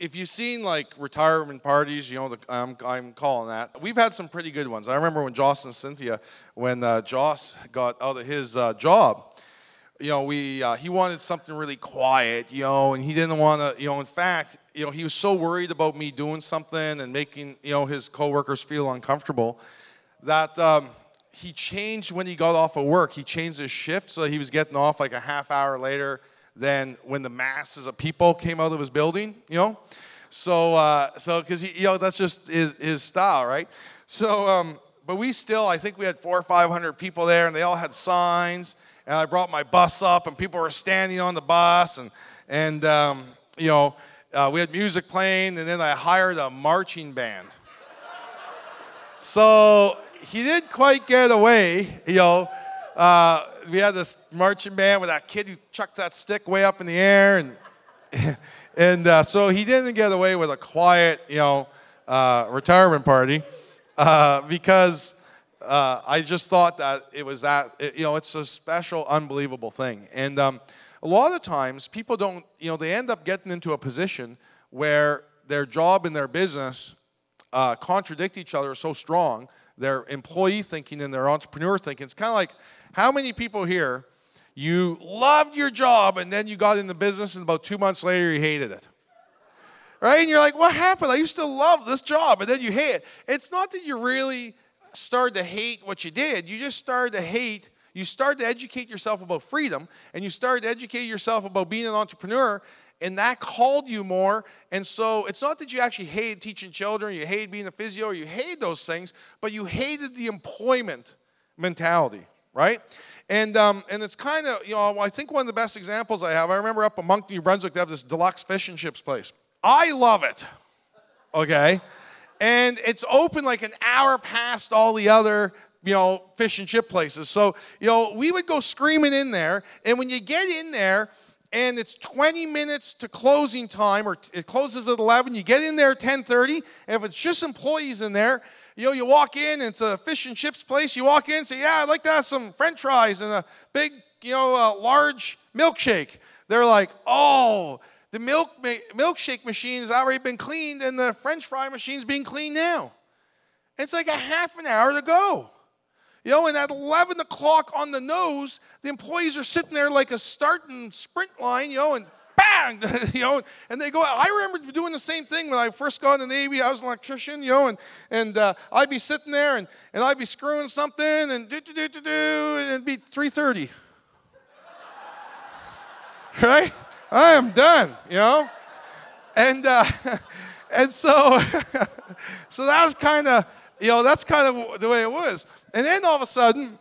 if you've seen like retirement parties, you know, I'm calling that. We've had some pretty good ones. I remember when Joce and Cynthia, when Joce got out of his job, you know, he wanted something really quiet, you know, and he didn't want to, you know, in fact, you know, he was so worried about me doing something and making, you know, his coworkers feel uncomfortable that he changed when he got off of work. He changed his shift so that he was getting off like a half hour later than when the masses of people came out of his building, you know. So because he, you know, that's just his style, right? So, but we still, I think we had 400 or 500 people there, and they all had signs. And I brought my bus up, and people were standing on the bus, and you know, we had music playing, and then I hired a marching band. So he didn't quite get away, you know. We had this marching band with that kid who chucked that stick way up in the air, and so he didn't get away with a quiet, you know, retirement party because I just thought that it was you know, it's a special, unbelievable thing. And a lot of times people don't, you know, they end up getting into a position where their job and their business contradict each other so strong. Their employee thinking and their entrepreneur thinking. It's kind of like, how many people here, you loved your job and then you got in the business and about 2 months later you hated it? Right? And you're like, what happened? I used to love this job and then you hate it. It's not that you really started to hate what you did. You just started to hate, you started to educate yourself about freedom, and you started to educate yourself about being an entrepreneur, and that called you more. And so it's not that you actually hated teaching children, you hated being a physio, or you hated those things, but you hated the employment mentality, right? And it's kind of, you know, I think one of the best examples I have, I remember up in Moncton, New Brunswick, they have this deluxe fish and chips place. I love it, okay? And it's open like an hour past all the other, you know, fish and chip places. So, you know, we would go screaming in there, and when you get in there, and it's 20 minutes to closing time, or it closes at 11. You get in there at 10:30, and if it's just employees in there, you know, you walk in, and it's a fish and chips place. You walk in and say, yeah, I'd like to have some French fries and a big, you know, large milkshake. They're like, oh, the milkshake machine has already been cleaned, and the French fry machine's being cleaned now. It's like a half an hour to go. You know, and at 11 o'clock on the nose, the employees are sitting there like a starting sprint line, you know, and bang, you know, and they go. I remember doing the same thing when I first got in the Navy. I was an electrician, you know, and I'd be sitting there, and I'd be screwing something, and and it'd be 3:30. Right? I am done, you know, and so so that was kind of, you know, that's kind of the way it was. And then all of a sudden,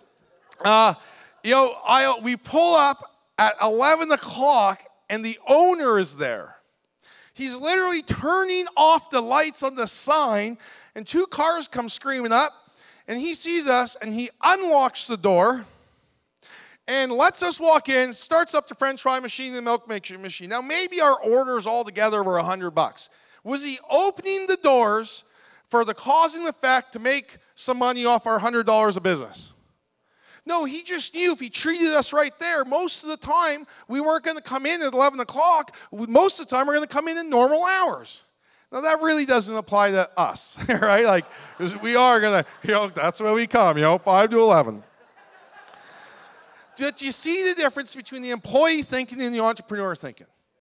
you know, we pull up at 11 o'clock, and the owner is there. He's literally turning off the lights on the sign, and 2 cars come screaming up, and he sees us, and he unlocks the door and lets us walk in, starts up the French fry machine and the milk machine. Now, maybe our orders altogether were $100. Was he opening the doors for the cause and effect to make some money off our $100 of business? No, he just knew if he treated us right there, most of the time we weren't going to come in at 11 o'clock. Most of the time we're going to come in normal hours. Now, that really doesn't apply to us, right? Like, we are going to, you know, that's where we come, you know, 5 to 11. Do you see the difference between the employee thinking and the entrepreneur thinking?